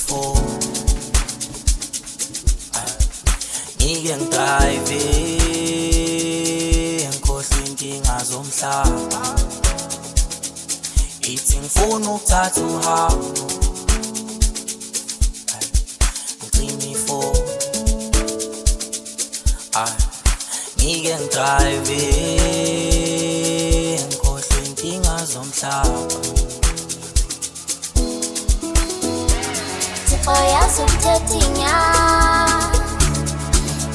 for ngike ngidrive ngikhohle inkinga zomhlaba ithi ngifuna ukuthatha uhambo ngicime for ngike ngidrive ngikhohle inkinga zomhlaba Oyazi ukuthethinya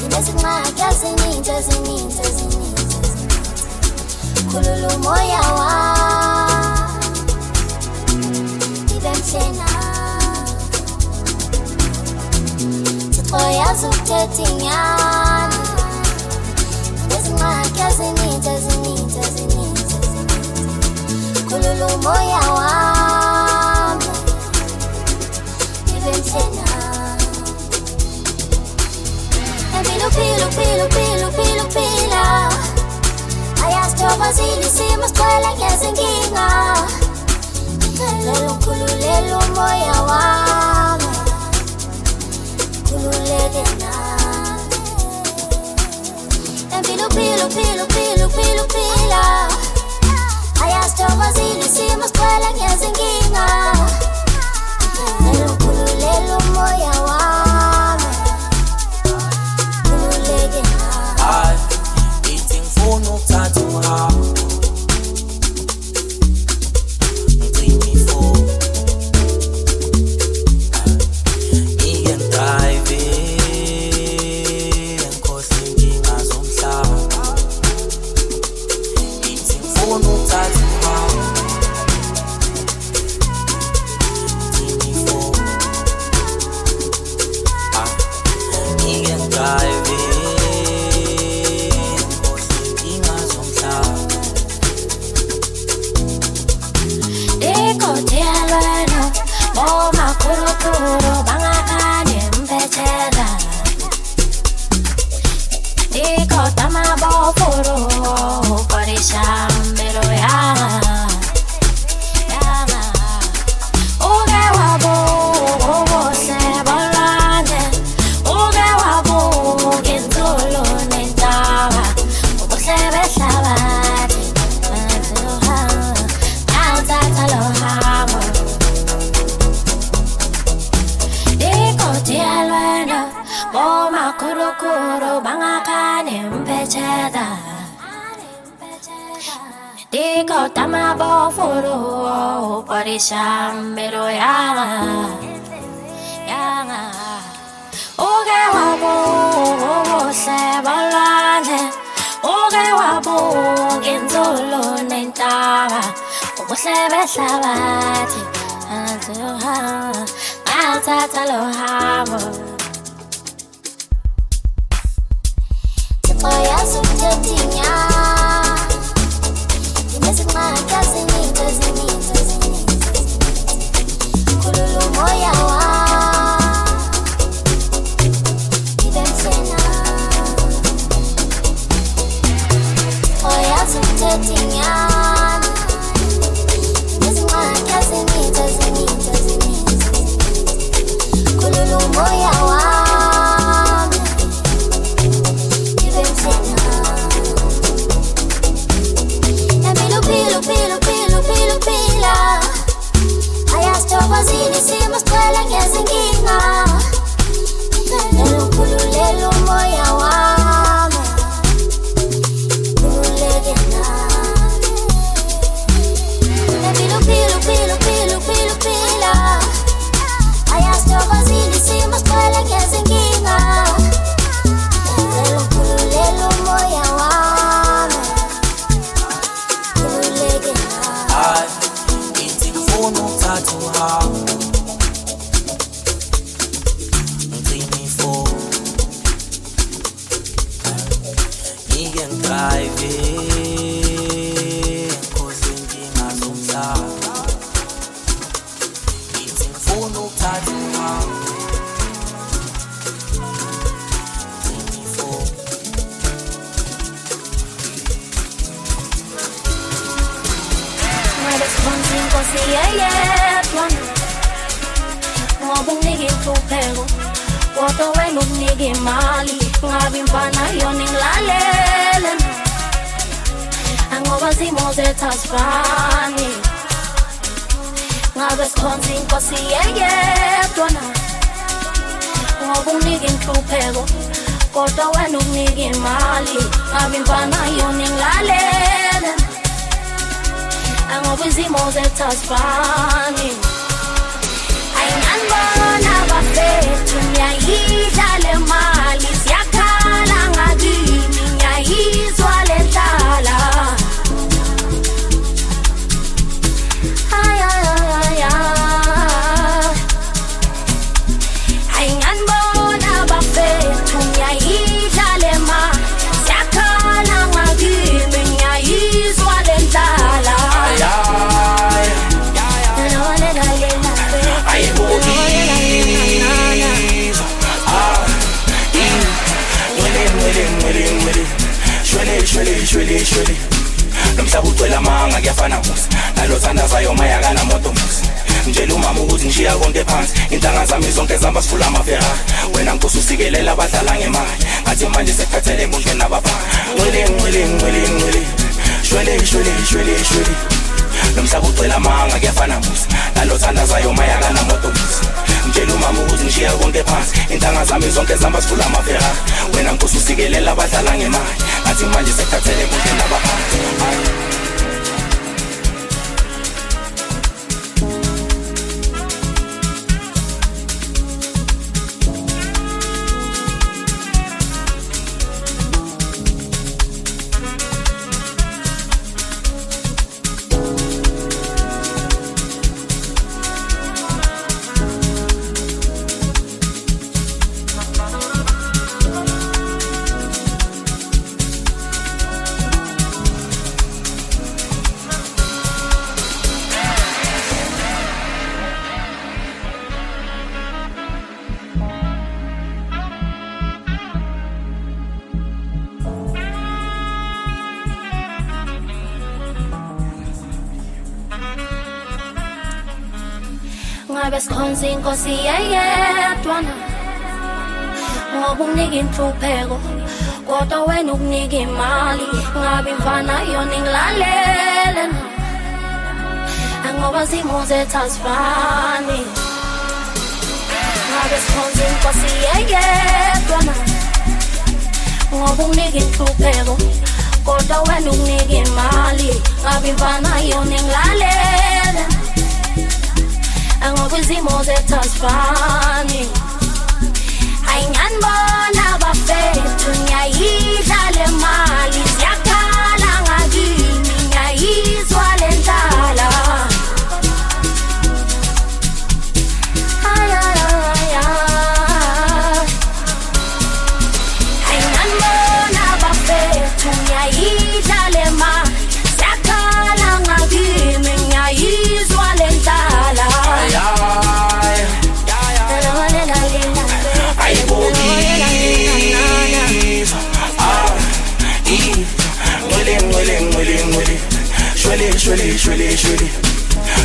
Inezingxaki ezininzi Khulula umoya wami Ibe mhlena Oyazi ukuthethinya Inezingxaki ezininzi Khulula umoya wami Pila Ayasithokozile isimo sigcwele ngezinkinga Khululelo umoya wami Khululeke nami Pila Ayasithokozile isimo sigcwele ngezinkinga Khululelo umoya wami Khululeke nami ithi ngifuna ukuthatha uhambo ngicime for ngike ngidrive ngikhohle inkinga zomhlaba ithi ngifuna ukuthatha uhambo Diko tamabo furu parishambero yanga Oge wabo sebalane Oge wabo genzolo nentaba Ubusebe sabati Antuha Altata lohamo Oyazi ukuthethinya Inezingxaki ezininzi Khulula umoya wami Ibe mhlena Oyazi ukuthethinya Inezingxaki ezininzi Khulula umoya wami Pila Ayasithokozile isimo sigcwele ngezinkinga Khululelo umoya wami Khululeke nami Pila Ayasithokozile isimo sigcwele ngezinkinga Khululelo umoya wami Khululeke nami ithi ngifuna ukuthatha uhambo ngicime for ngike ngidrive ngikhohle inkinga zomhlaba ithi ngifuna ukuthatha uhambo ngicime for Mueres con 5, 6, 8, ngoba unginike inhlupheko kodwa wena unginike imali ngabe imfana yona ingilalela ngoba zimo zethu azifani ngabe sikhonza inkosi yedwa na ngoba unginike inhlupheko kodwa wena unginike imali ngabe imfana yona ingilalela ngoba izimo zethu azifani ayinganibona bafethu ngiyayidla le mali siyakhala ngakini ngiyayizwa le ndlala ayinganibona bafethu ngiyayidla le mali siyakhala ngakini ngiyayizwa le ndlala shwele nomhlaba ugcwele amanga kuyafana musa nalothandazayo mayakana moto musa mtshela umama ukuthi ngishiya konke phansi intanga zami zonke zihamba sifula amaferrari wena nkosi usikelela abadlala ngemali ngathi manje sekuphathele emuntwini nabafana shwele nomhlaba ugcwele amanga kuyafana musa nalothandazayo mayakana moto musa mtshela umama ukuthi ngishiya konke phansi intanga zami zonke zihamba sifula amaferrari wena nkosi usikelela abadlala ngemali ngathi manje sekuphathele emuntwini nabafana ngabe sikhonza inkosi yedwa na ngoba unginike inhlupheko kodwa wena unginike imali ngabe imfana yona ingilalela na ngoba zimo zethu azifani ngabe sikhonza inkosi yedwa na ngoba unginike inhlupheko kodwa wena unginike imali ngabe imfana yona ingilalela ngoba izimo zethu azifani ayinganibona bafethu ngiyayidla le mali siyakhala ngakini ngiyayizwa le ndlala ayinganibona bafethu ngiyayidla le mali siyakhala ngakini ngiyayizwa le ndlala shwele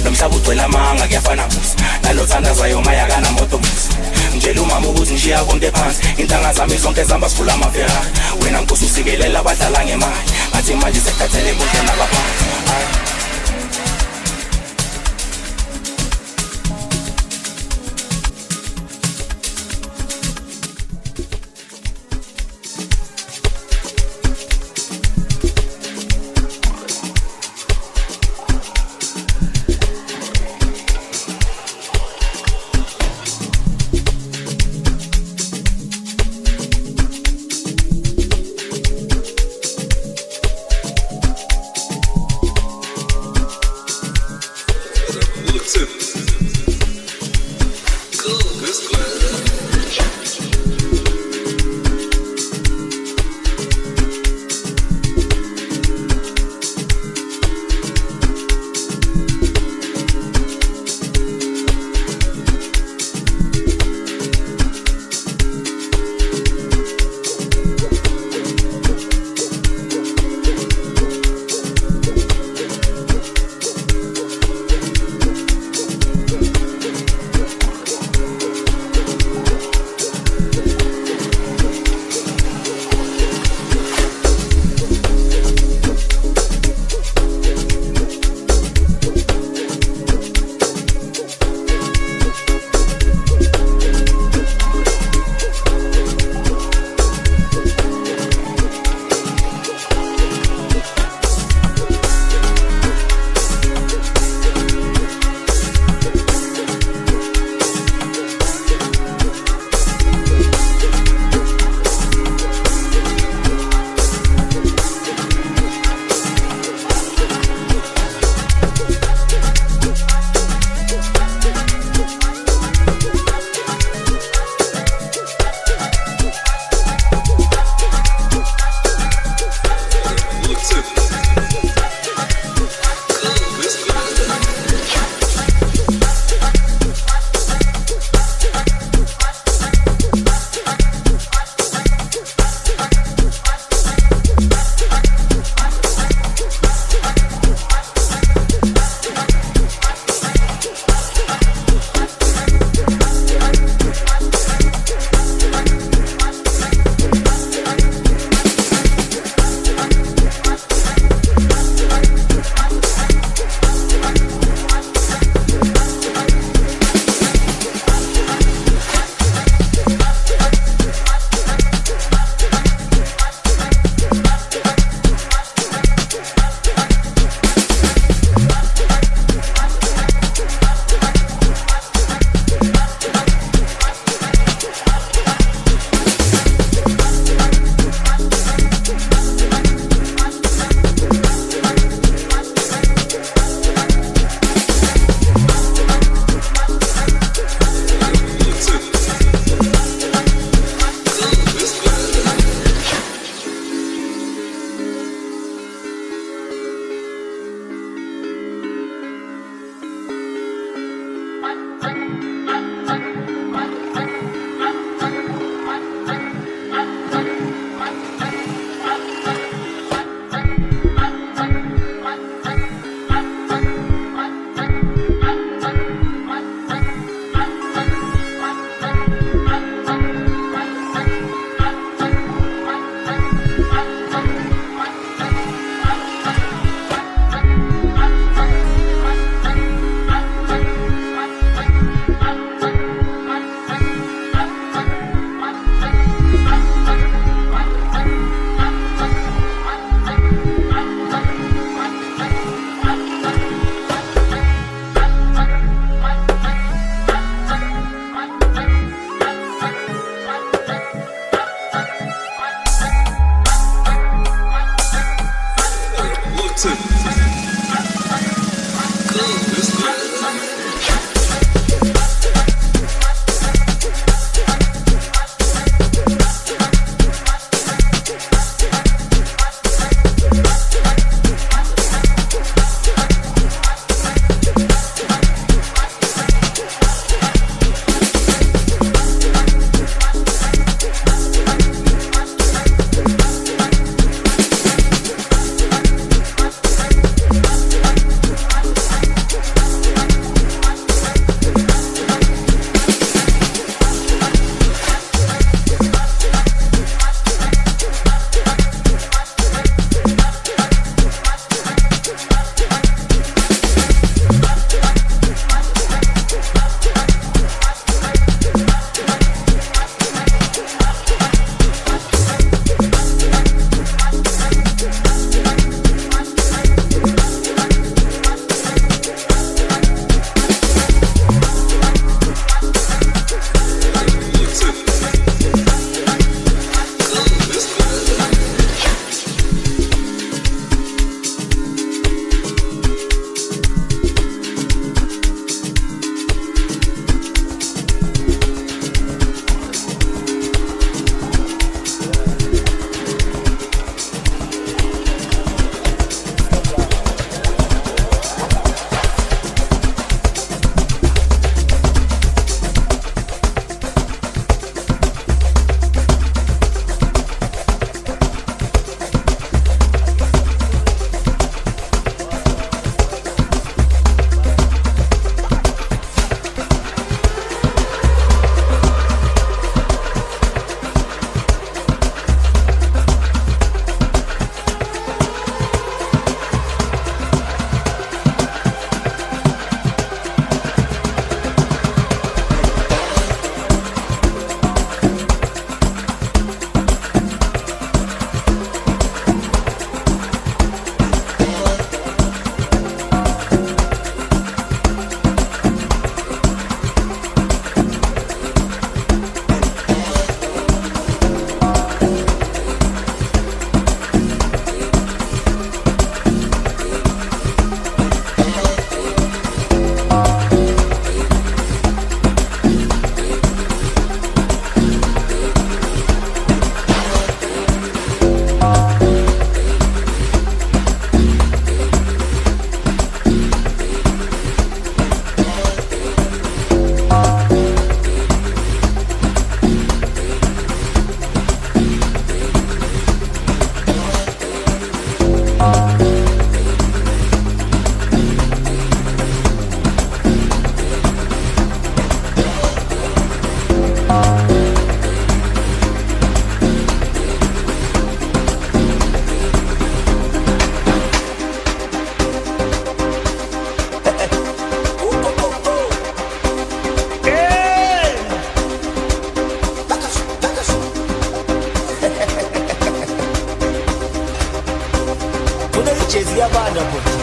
nomhlaba ugcwele amanga kuyafana musa nalothandazayo mayakana moto musa mtshela umama ukuthi ngishiya konke phansi intanga zami zonke zihamba sifula amaferrari wena nkosi usikelela abadlala ngemali ngathi manje sekuphathele emuntwini nabaphansi Jay-Z yabanda futhi.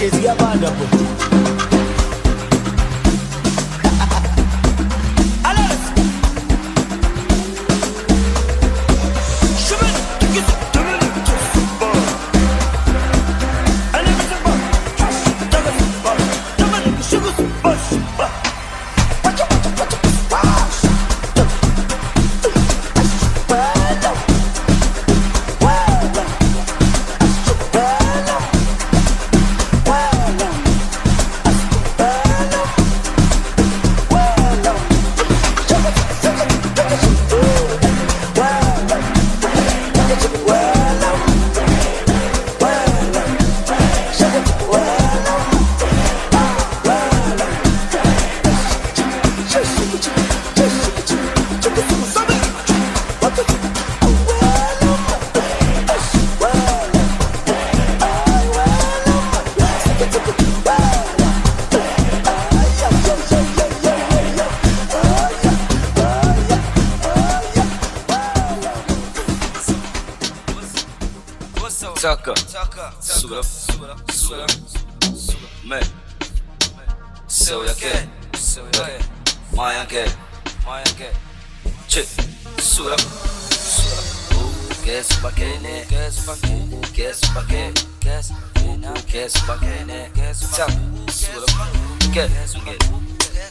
Jay-Z yabanda futhi. Tucker, sugar, me, so ya que, Maya que, chick, sugar, guess pa que ne, guess pa que, tap, sugar, get,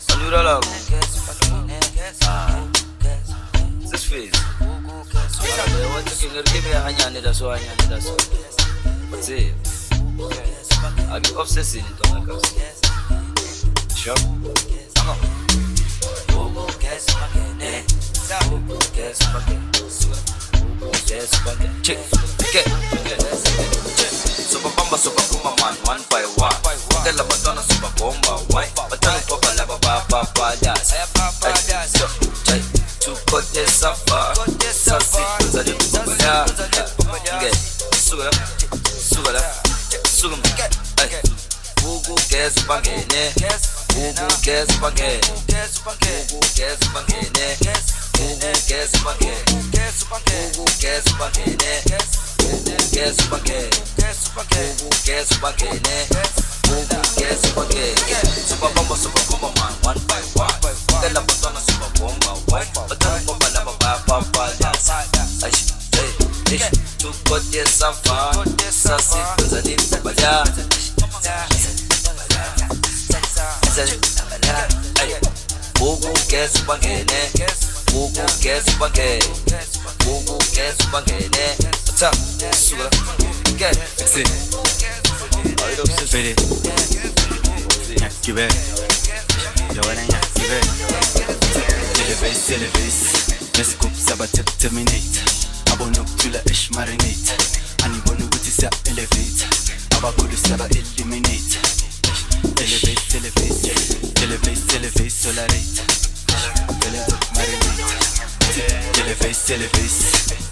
alura love, this face. What you can give me a hand, that's why what's it? I get obsessed in it on my house. Sure? Check, get, super bomba, super puma man, one by one. Tell a Madonna super bomba, why? But tell a papa, lava, papa, das. To cut the suffer, sassy, the Pumaya, get Sura, Ugu guess bangene, Ugu guess bangene, Ugu guess bangene, Ugu guess bangene, Ugu guess bangene, Ugu guess bangene, Ugu guess bangene, Ugu guess bangene. Super bomba, super bomba man, one by one. Tell a Madonna super bomba, why? But tell a papa, lava, papa, yes. To cut the suffer, sassy, the Pumaya. Ugu guess bangene, Ugu guess bangene, Ugu guess bangene. What's up? Sugar, get it. I don't feel it. Gibel. Yo wena nya gibel. Elevate. Nescoop sabatep terminate. Abona ukuthula ish marinate. Anibona ukuthi siya elevate. Abakhulu siyaba eliminate. Elevate, solarate. Elevate.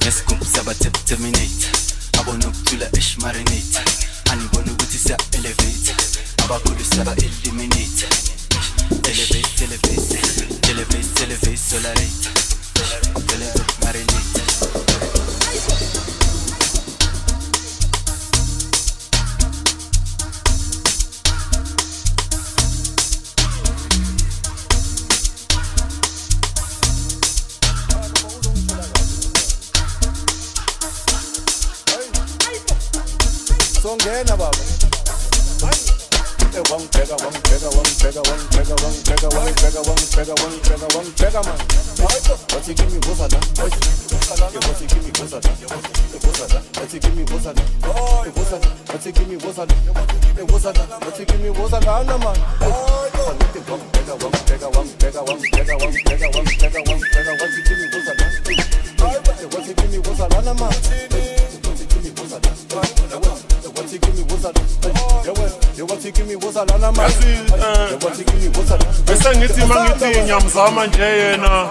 Nescoop sabatep terminate. Abona ukuthula ish marinate. Anibona ukuthi siya elevate. Abakhulu siyaba eliminate. Elevate, solarate. Marinate. Songena baba. Wangibheka man. What you give me was that? What you give me was that? What you give me was that? What you give me was that? What you give me was that? Ana man. What you give me was that? What you give me was that? Ana man. What you give me was that? What you give me was that? Ana man. What you give me was that? Bese ngithi mangithi ngiyamzama nje yena.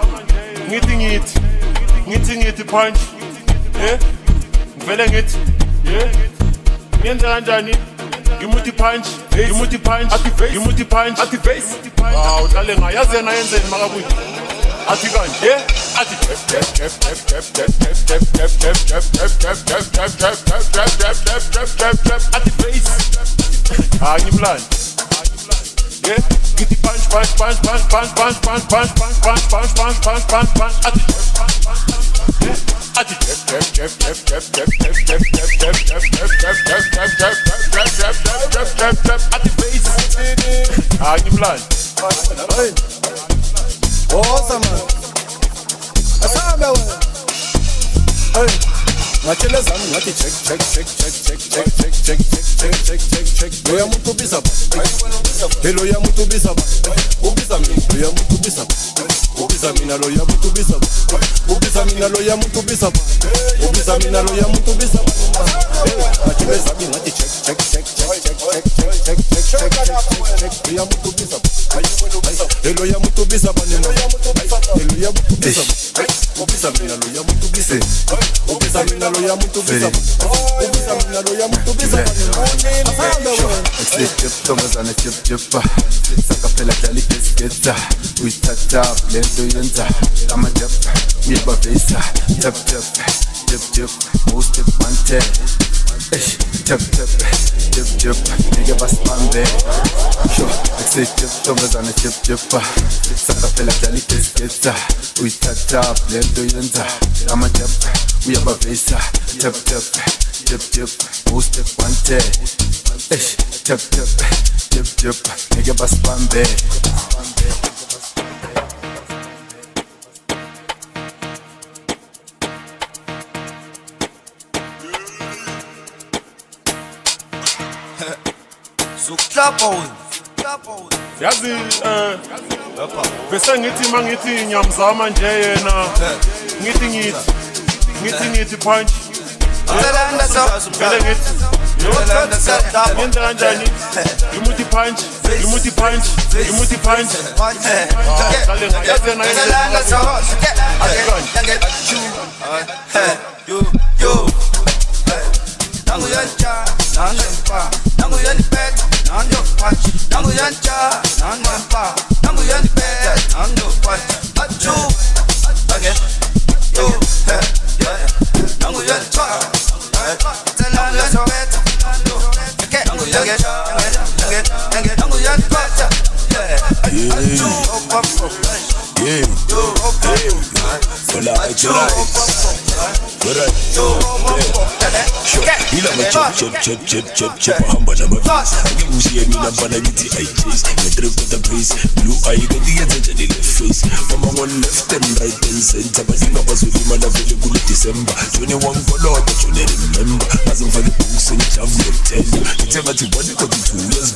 Ngithi punch. Ngivele ngithi ngenza kanjani? Ngimuthi punch. Athi face. Udlale ngayo yazi yena yenzeni makabuyi. Athi kanje athi athi face. Ngimlanda. Get the punch. At the face. I'm blind. Awesome man. Asamba wewe. Ngakela zami ngathi check. Loya muntu bisa. Hello ya muntu bisa. Ubisa mina loya muntu bisa. Ubisa mina loya muntu bisa. Ubisa mina loya muntu bisa. Ubisa mina loya muntu bisa. Ngakela zami ngathi check. Loya muntu bisa. Hello ya muntu bisa bani. Hello ya muntu bisa. Ubisa mina loya muntu bisa. Ubisa mina loya muntu bisa. Ubisa mina loya muntu bisa. Exit Thomasana chip. Sakapela dali kesketa. Uyithatha lento yenza. Ama jump. Uyabavesa. Tap. Most of one ten. Tap. Nigga basmambe. Sure. Exit Thomasana chip. Sakapela dali kesketa. Uyithatha lento yenza. Ama jump. Uyabavesa. Tap. Most of one ten. Tap. Nigga basmambe. So clap on. Yazi bese ngithi mangithi ngiyamzama nje yena. Ngithi punch. Vele ngithi ngenza kanjani? Ngimuthi punch. Dale ngayo yazi yena Yo. Nangu yancha, nangempa. Nangu yanipet, nangempat. Nangu yancha, nangempa. Nangu yanipet, nangempat. Achu, again. Yo, nangu yancha. Nangu yanipet. Nangu yanipet. Chip, hamba na mavisi. Angibusiye mina mfana ngithi I chase. Ngetrip with the bass. Blue eye got the attention in the face. Mama on left and right and center. Bazinga bazuli mana vele kule December. 21 follow but you remember. Bazingifake books and jam you tell you. It's about 1 to 2 years.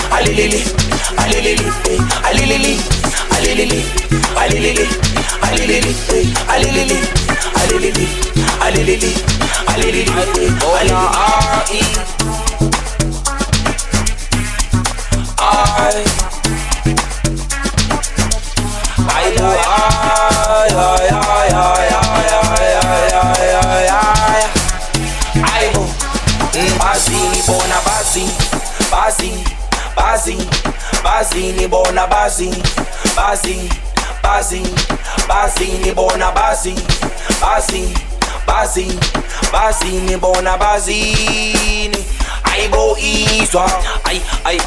alilili, alilili, alilili, alilili, alilili, alilili, alilili, alilili, alilili, alilili, Bazi ni bona bazi, bazi, bazi, bazi ni bona bazi, bazi, bazi, bazi ni bona bazi ni aibo izwa, ai.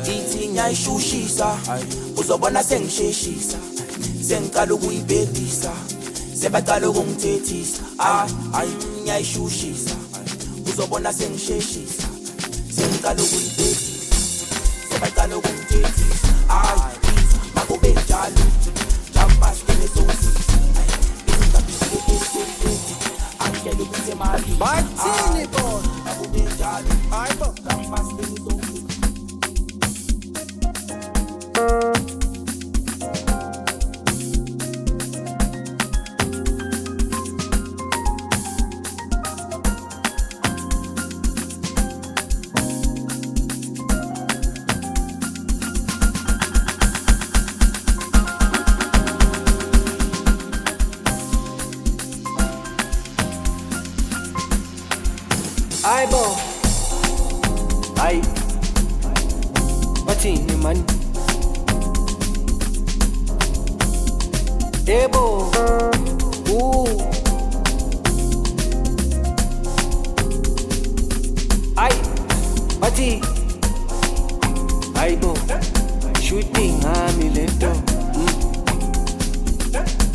Ithi ngiyayishushisa uzobona sengisheshisa sengicala ukuyibhebhisa sebaqala ukungithethisa ngiyayishushisa uzobona sengisheshisa sengicala ukuyibhebhisa sebaqala ukungithethisa makube njalo jampas kenesosisa angiyela ukuthi imali bathini bona makube njalo hayibo jampas kenesosisa. bathini man yebo ay bathi ayibo shooting ngami lento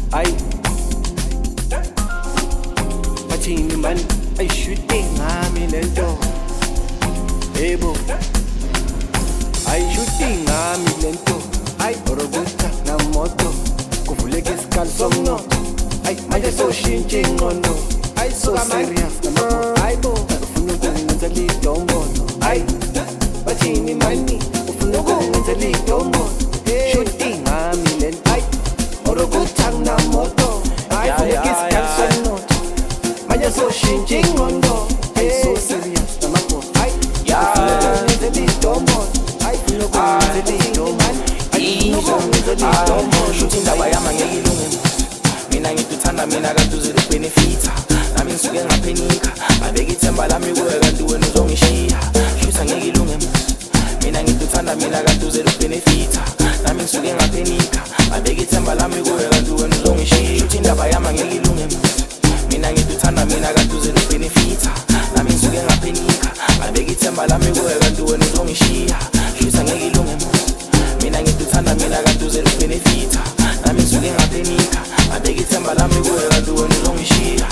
ay bathini man ay shooting ngami lento yebo ay shooting ngami lento ay orobuta na moto kuvuleka isikali somnotho ay manje soshintsha ingqondo ay so serious namaphupho ayibo ufuna ukungenza lidombono ay bathini mani ufuna ukungenza lidombono shooting ngami lento ay orobuta na moto ay kuvuleka isikali somnotho manje soshintsha ingqondo ay so serious namaphupho ay ufuna ukungenza lidombono shuthi indaba yami angeke ilunge mina ngikuthanda mina kanti uzobenefita nami ngisuke ngaphenika ngabeka ithemba lami kuwe kanti wena uzongishiya shuthi angeke ilunge mina ngikuthanda mina kanti uzobenefita nami ngisuke ngaphenika ngabeka ithemba lami kuwe kanti wena uzongishiya shuthi indaba yami angeke ilunge mina ngikuthanda mina kanti uzobenefita nami ngisuke ngaphenika ngabeka ithemba lami kuwe kanti wena uzongishiya shuthi angeke ilunge mina ngikuthanda mina kanti uzobenefita nami ngisuke ngaphenika ngabeka ithemba lami kuwe kanti wena uzongishiya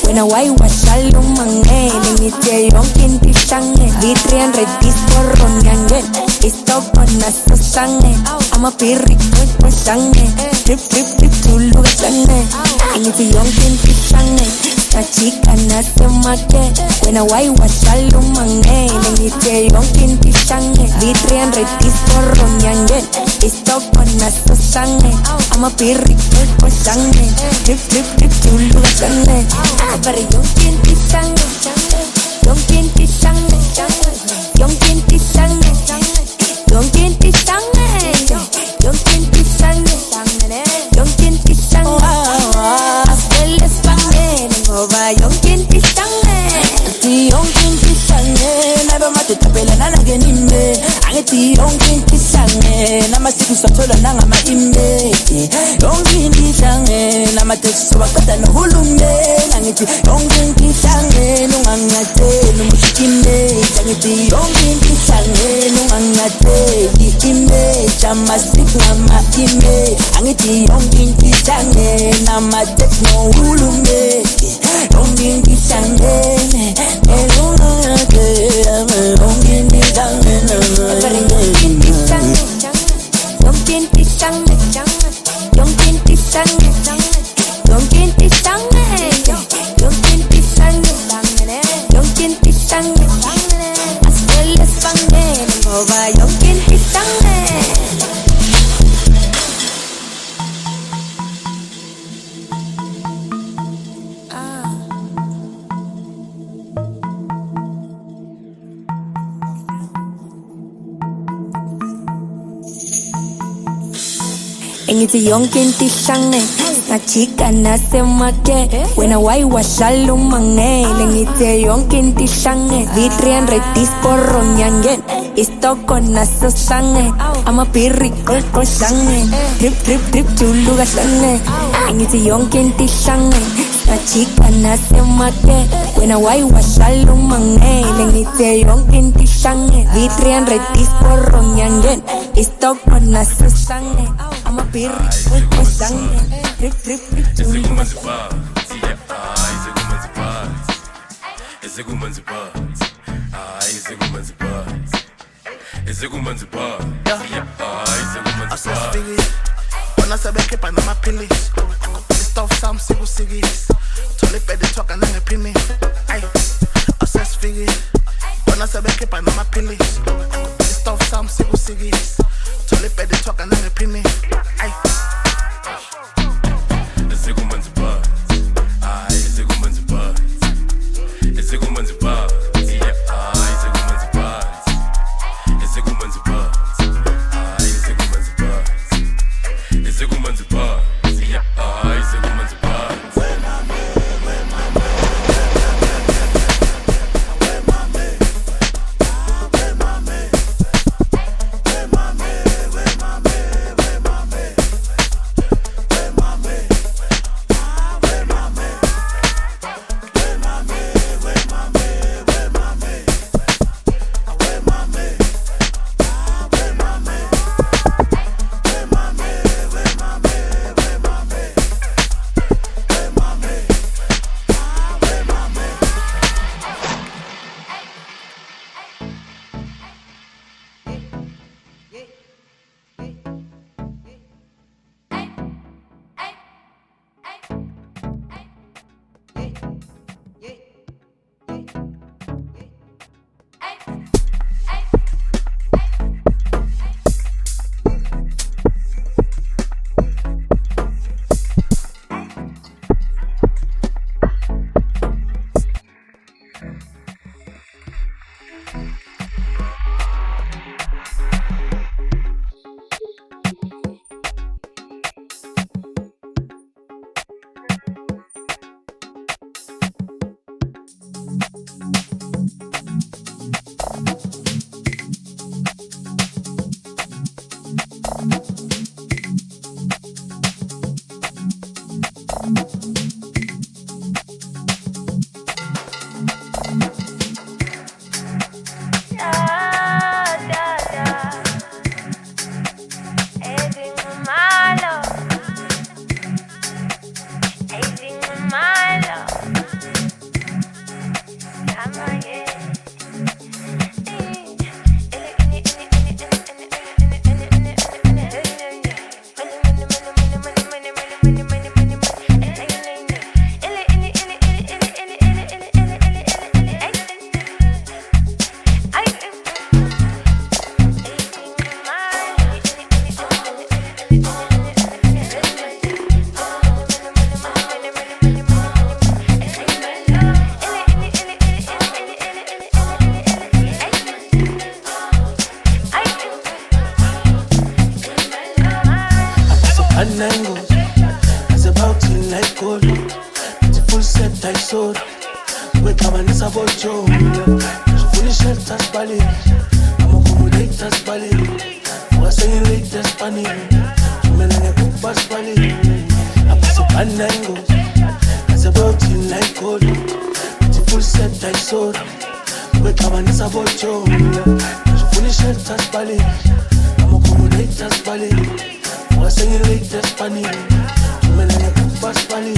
When I was shalom mangen, and it's a yonkin tishange. Vitrian redis for ronyangen. It's top on us to sange. I'm a pirri with sange. Trip, trip, trip to look at sange. And it's a yonkin tishange. A chica nace make. When I was shalom mangen, and it's a yonkin tishange. Vitrian redis for ronyangen. It's top on us to sange. I'm a pirri with sange. Trip, trip, trip to look at sange. Pero yonkin tishange. Yonkin tishange. Yonkin tishange. Yonkin tishange. Yonkin tishange. angithi yonke into ihlangene amasiko sathola nangama-email yonke into ihlangene amateksi sobaqeda nohulumeni angithi yonke into ihlangene ungangingatheli umusho image angithi yonke into ihlangene ungangingatheli image amasiko ngama-email angithi yonke into ihlangene amateksi nohulumeni yonke into ihlangene Engithi yonke into ihlangene ngajika nasemake wena wayiwahlala umangele ngithe yonke into ihlangene V300 disporo nyangene istoko naso hlangene amabhiri qoqo hlangene drip juluka hlangene ngithi yonke into ihlangene ngajika nasemake wena wayiwahlala umangele ngithe yonke into ihlangene V300 disporo nyangene istoko naso hlangene amabhiri qoqo hlangene drip juluka Wanna say back up on my pillies. Stuff some sigis. Totally better talk and a penny. Ay, assess figure. Wanna say back up on my pillies. Stuff some sigis. Totally better talk and a penny. Ay. Wait, I'm a boy, Joe. Finish it, that's valid. I'm a latest bali. What's in latest bunny? Women in a book bus bunny. I pass up an angle. It's about you like gold. It's a full set I sold. Wake up and it's about you. Finish it as bali. I'm a accommodate as bali. What's in latest bunny? Women in a book bus bunny.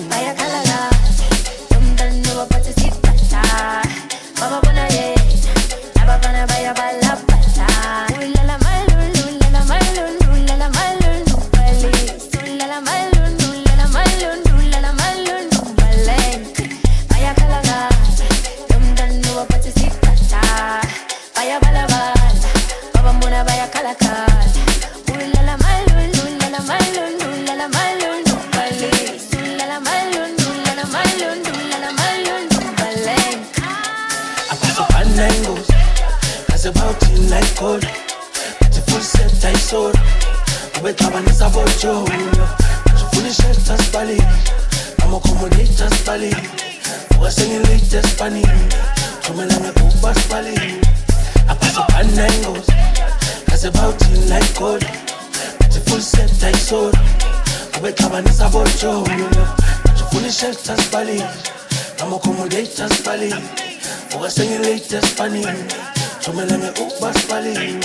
Vaya calaga, don't know what to see. Baba bona ye, Baba bona vaya bala bala. Ula la malun, ula la malun, ula la malun, bali. Ula la malun, ula la malun, ula la malun, bali. Vaya calaga, don't know what to see. Vaya bala bala, Baba bona vaya calaga. Ula la malun, ula la malun, ula la malun, bali. Ula la malun, ula la malun, ula la malun, bali. Angles, as about you like gold. It's a full set I sold. Wake up and it's about you. Fully shirt as bali. I'm accommodate as bali. What's in latest bunny? Coming on a book bus bali. I pass up an angles, as about you like gold. It's a full set I sold. Wake up and it's about you. Fully shirt as bali. I'm accommodate as bali. What's in latest bunny? So me let me up bus bali.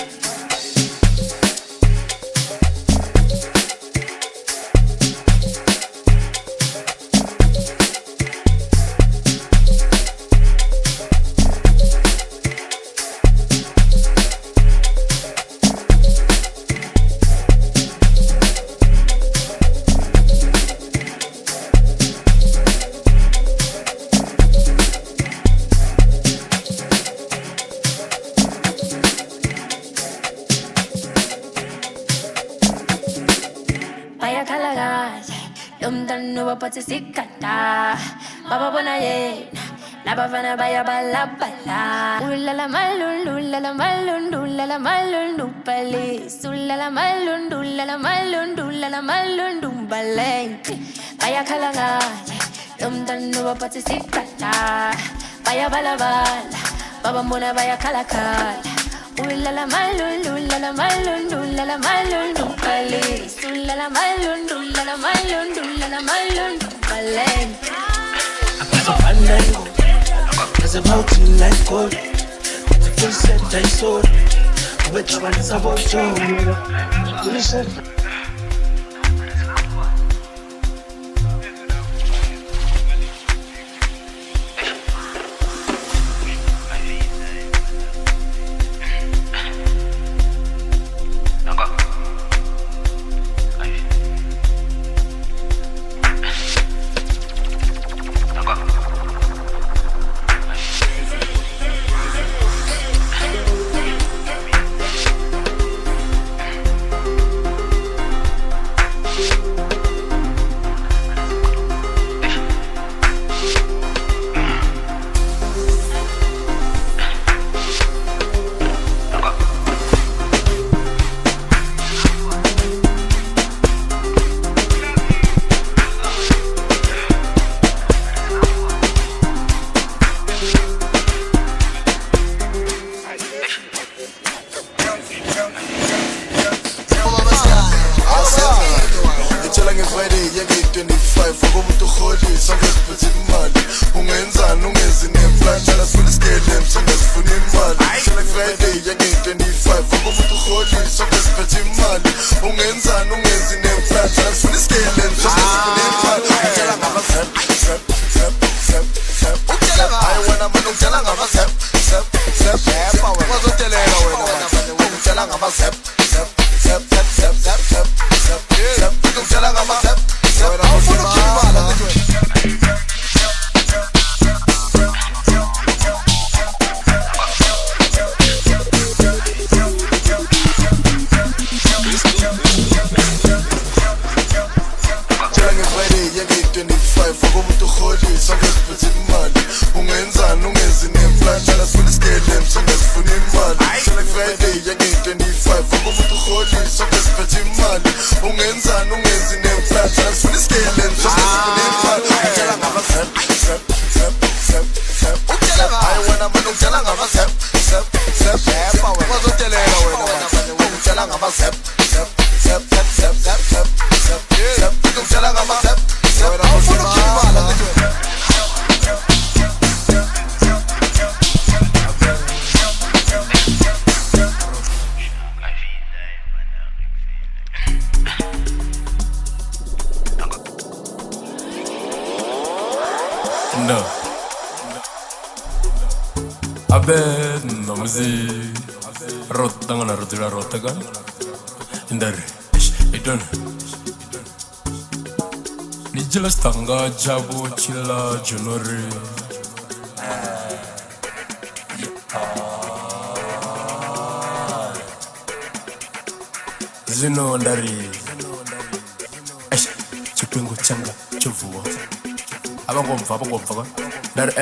Patsisikata, Baba bona ye, Laba vana baya bala bala. Ula la malun, ula la malun, ula la malun, dupale. Ula la malun, ula la malun, ula la malun, dumbale. Baya kalanga, danu patsisikata, baya bala bala. Baba bona baya kalakala. Ula la malun, ula la malun, ula la malun, dupale. Ula la malun, ula la malun, ula la malun, dupale. It's about you like gold. It's a full set I sold. Which one is about you? Listen. I wanna No. Abed namzi rotanga rotira rotaga indar idon nijela stanga jabu chila junori zino ndari chipengo changa chovua abangomva ndari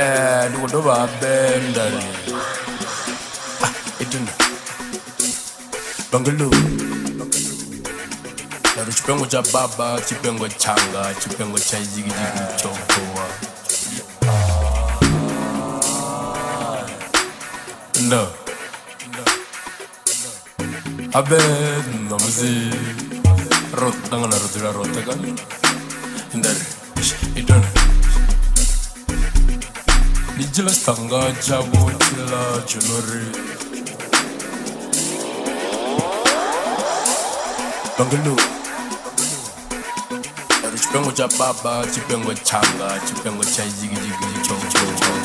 ndikodoba bendari idona bangalo ndari chipengo cha baba chipengo changa chipengo cha jigijigi chovoa no abe namzi rotanga na rotira rotaga ndari idona nijela stanga jabo chila junori bangalo ndari chipengo cha baba chipengo changa chipengo cha jigijigi chovoa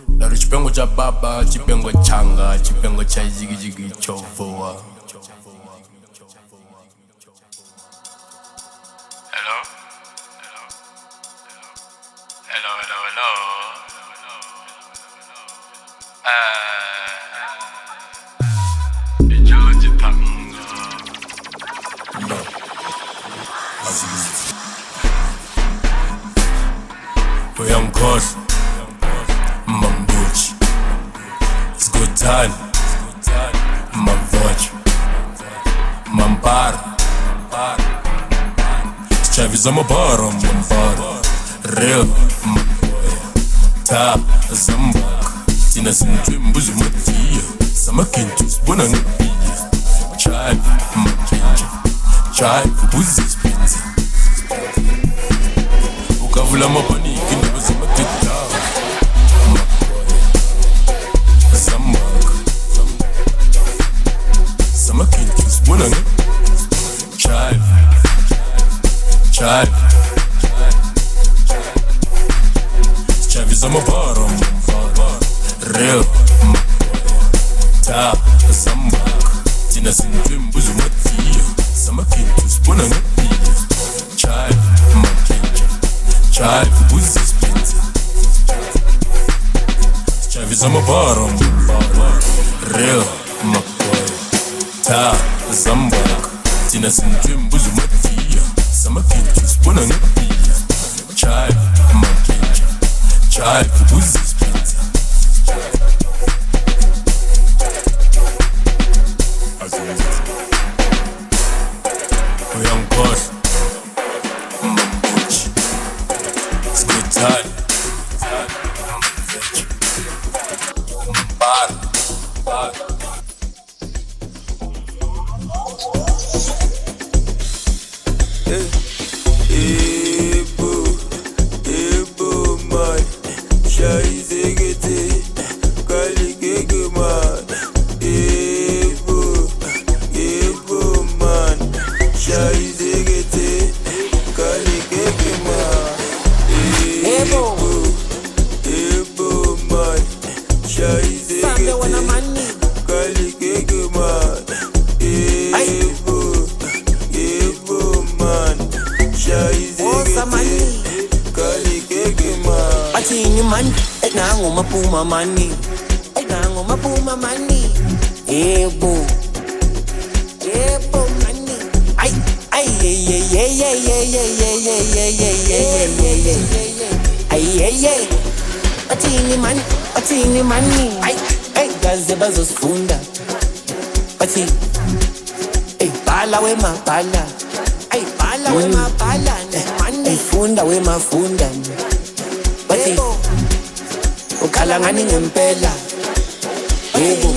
Ndari chipengo cha baba chipengo changa chipengo cha jigijigi chovoa. Uyamkhosi Mambuchi Skutani Mavochi Mampara Schaviza mabara Mampara Real Maboya Tap Zambaka Tina sinjwimbuzi matia Samakintus Bona ngepiya Chive Makinja Chive Buzi spinzi Ukavula mabani Kindabu zamatita Maboya Zambaka Samakintus Bona ngepiya Chive Chaviza mabara Real Ta Zambaka Tina sinjwimbuzi matia Samakintus Bona ngepiya Chive Makinja Chive Buzi spinzi Chaviza mabara Real Maboya Ta Zambaka Tina sinjwimbuzi matia Samakintus Bona ngepiya Chive Makinja Chive Buzi spinzi Uyamkhosi Mambuchi Money, nango mapuma money, ebo money, ay, atini money, ay, gaze bazosifunda, athi, ay, bala we mabala, ay, bala we mabala, money, funda we mafunda, athi. Ukalangani ngempela yebo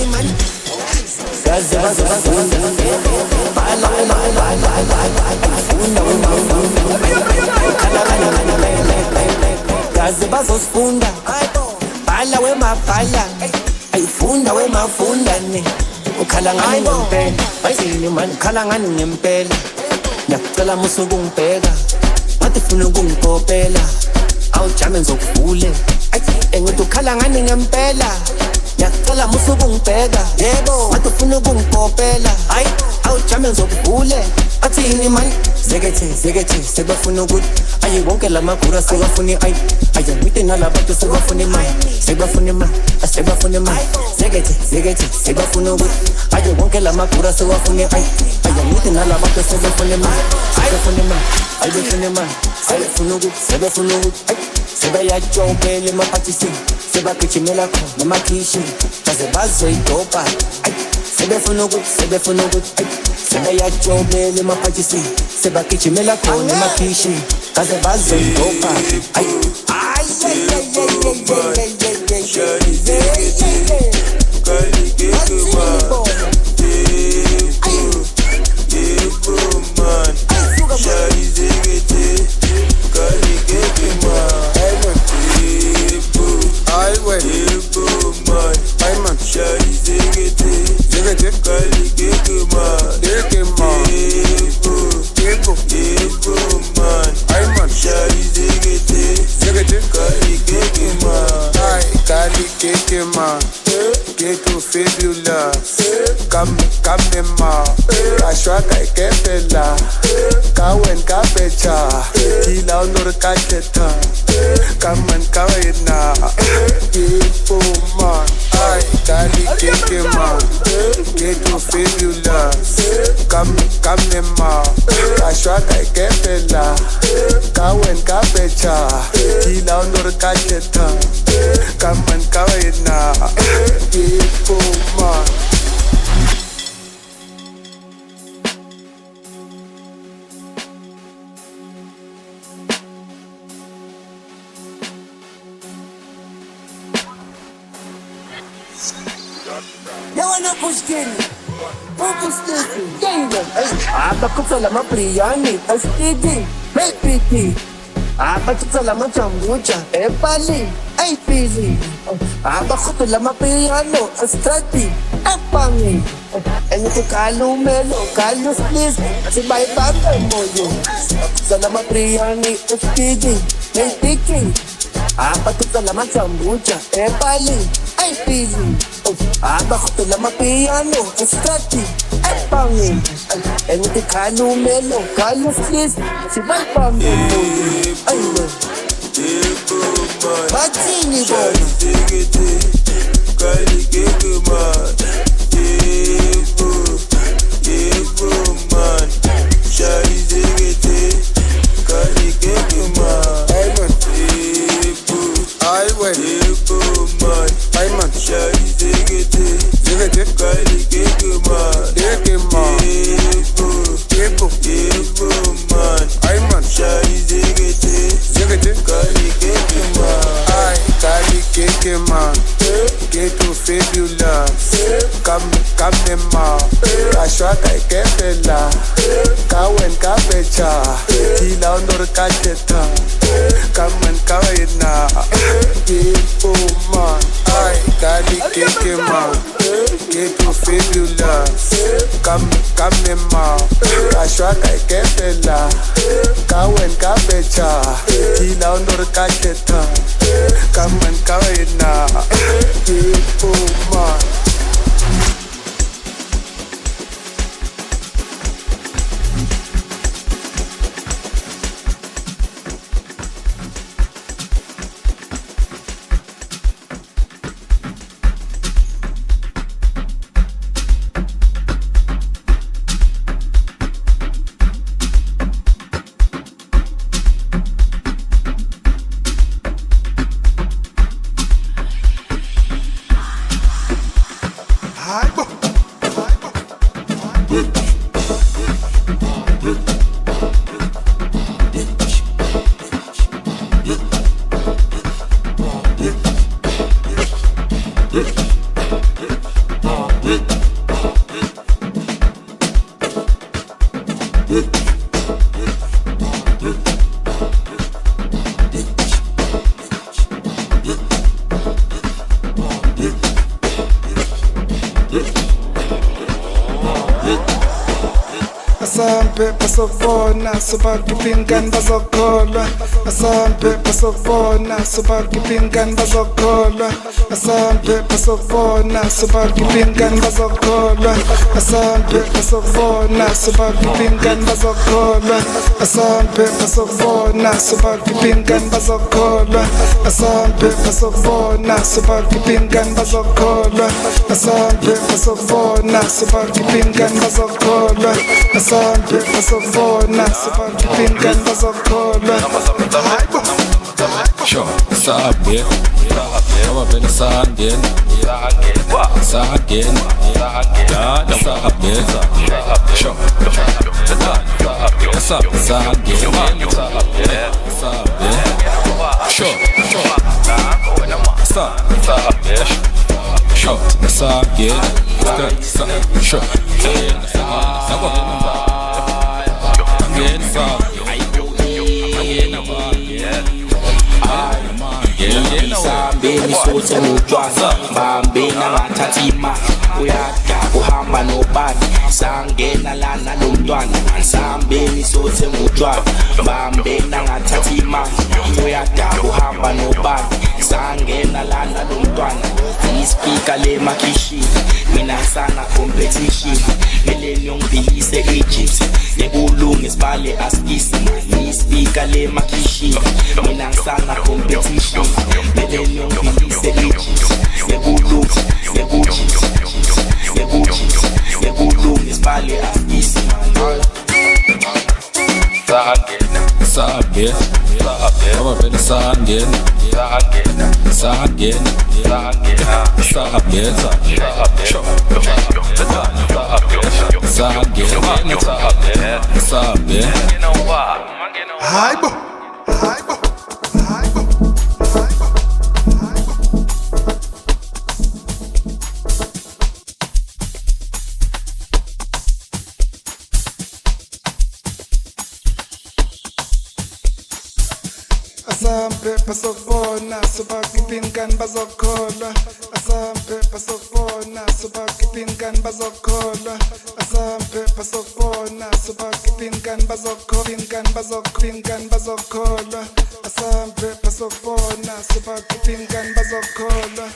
gaze bazofunda bala funda gaze bazofunda bala we mabhala ayifunda we mafunda ne ukhalangani ngempela ayini man ukhalangani ngempela ngiyacela musuku ngibheka wathi funa ukungikopela awujame ngizokuvule engithi ukhala ngani ngempela ngiyacela musuku ngibheka yebo wathi ufuna ukungikopela hayi awujame ngizokuvule athini man zekethe sebafuna ukuthi ayi wonke lamagura sebafuna ayi ayangite nalabantu sebafuna imali sebafuna imali zekethe sebafuna ukuthi ayi wonke lamagura sebafuna ayi ayangite nalabantu sebafuna imali sebafuna ukuthi sebayajobela emaphathisini sebagijimela khona emakhishini baze bazoyidoba sebefuna ukuthi sebayajobela emaphathisini sebagijimela khona emakhishini baze bazoyidoba Get fabulous, come ma, ashwaka ikepela, kawen kapecha, kila unor kacheta, kaman kawena, people man, ay kali keke man, get fabulous, come ma, ashwaka ikepela, kawen kapecha, kila unor kacheta, kaman kawena, people man. Yo wanna push kini, focus kini, gangan. Abakuthola amabriyani, asidi, maybe. Abakuthola amajambuja, epali, ayipili. Abakuthola amabriyano, astrati, epangi. Engithi kalumelo, kaluslis, sibayibambe moyo. Abakuthola amabriyani, asidi, maybe. Abakuthola amajambuja, epali, ayipili. Abakuthola amapiano, astrati, epangi. Engithi kalumelo, kaluslis, sibayibambe moyo. Aywe bathini bona Get keke man, ghetto fabulous. Come ma, ashwa kai kefela, kawen kapecha, tila ondor kacheta, kamen kawena, ghetto man, ay kali keke man, ghetto fabulous. Come ma, ashwa kai kefela, kawen kapecha, tila ondor kacheta, kamen kawena, ghetto man. Asampe pasokona subakipingan bazokholwa. Asampe pasokona subakipingan bazokholwa. Asampe pasokona subakipingan bazokholwa. Asampe pasokona subakipingan bazokholwa. Asampe pasokona subakipingan bazokholwa. Asampe pasokona subakipingan bazokholwa. Asampe pasokona subakipingan bazokholwa. Asampe pasokona subakipingan bazokholwa. Sure, Sabir, I've been Sangin, Sangin, Sabir, sure, Sangin, sure, Sambeni sote mujwaza Bambena matatima Uyaka kuhamba nobani Sangena lana lumdwana Sambeni sote mujwaza Bambena matatima Uyaka kuhamba nobani Sangena lana lumdwana Ispika le makishi Mina sana competition Millennium bilise Egypt Nebulungu isbale askisi Ispika le makishi Mina sana competition Millennium bilise Egypt Nebulungu isbale askisi Sabir, I've been Sangin, Sabir, Asampe pasokona subakipingan bazokholwa. Asampe pasokona subakipingan bazokholwa. Asampe pasokona subakipingan bazokholwa. Asampe pasokona subakipingan bazokholwa.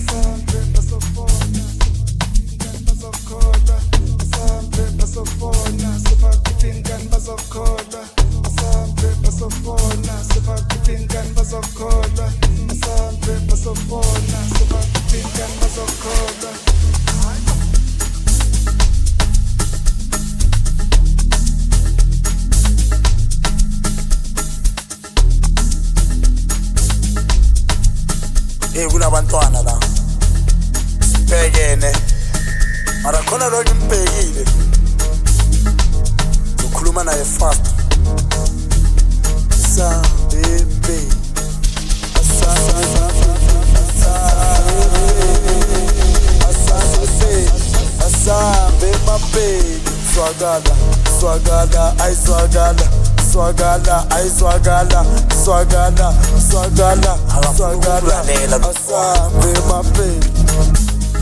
Asampe pasokona subakipingan bazokholwa. Asampe pasokona subakipingan bazokholwa. Asampe pasokona subakipingan bazokholwa. Asampe pasokona subakipingan bazokholwa. Kunabantwana la sibhekene mara khona lo ngimbhekile ukhuluma naye fast sa bebe sa baby. Swagala, swagala, I swagala. Swagala, I swagala, swagala, swagala, swagala. Asambe my baby,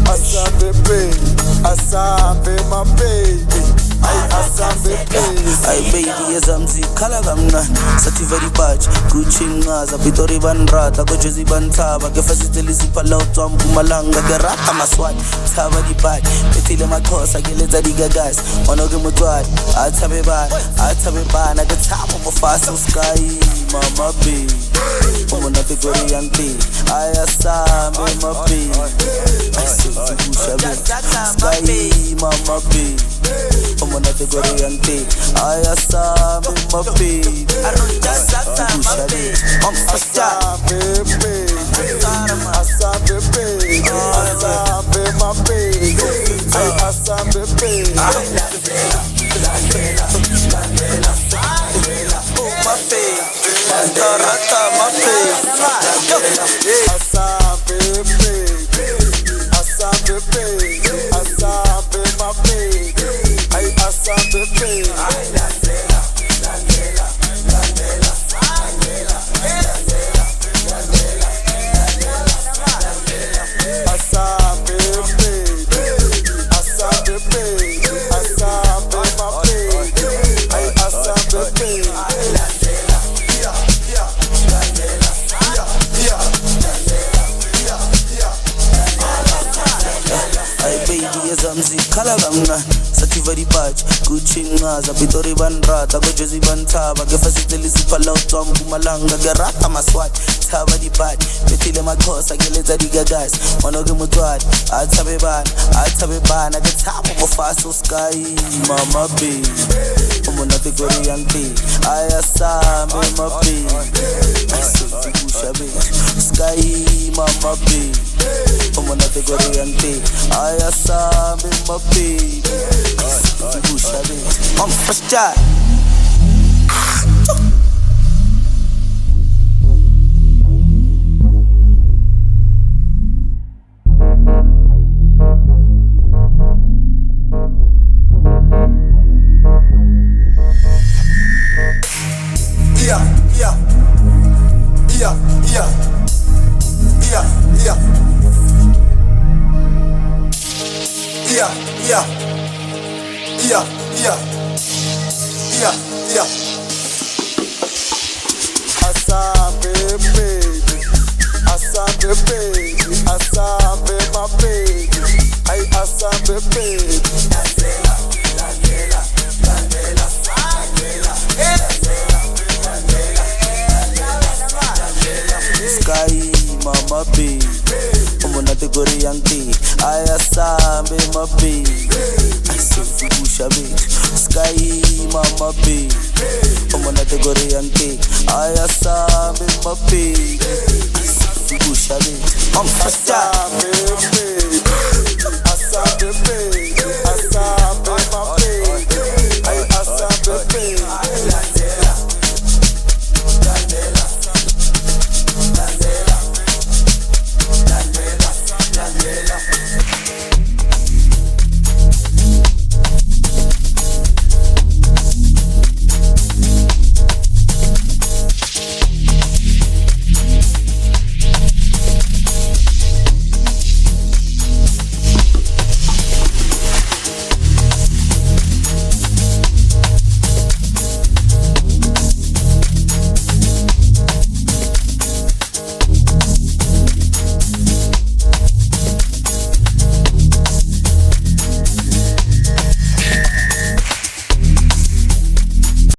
asambe baby, asambe my baby. Asambe baby. Ay baby yazamzi khala kamnandi sathi very batch Gucci ngaza Pitori banrata ko Jersey bantaba ke fasiteli siphala utswa Mpumalanga ke rata maswati thaba di bad bethile makhosa ke letsa digagas ono ke motwadi athabe bana ke thaba mo fast sky mama baby umona te Korean tea ayasambe my baby sky mama baby umona te Korean tea ayasambe my baby I'm a star baby, asambe baby, asambe my baby, asambe baby. My baby, Tarata, my baby. Asambe baby, asambe baby, asambe my baby, asambe baby. Khala kamnandi sathi very batch Gucci ngaza Pitori banrata ko Jersey bantaba ke fasiteli siphala utswa Mpumalanga ke rata maswati thaba di bad bethile makhosa ke letsa digagas ono ke motwadi athabe bana ke thaba mo fast sky mama baby umona te Korean tea ayasambe my baby sky mama baby umona te Korean tea ayasambe my baby I'm first shot. Asambe baby, asambe baby, asambe my baby, asambe baby. Sky mama baby, umona te Korean tea ayasambe my baby. Sky mama baby, umona te Korean tea ayasambe my baby. I'm first time.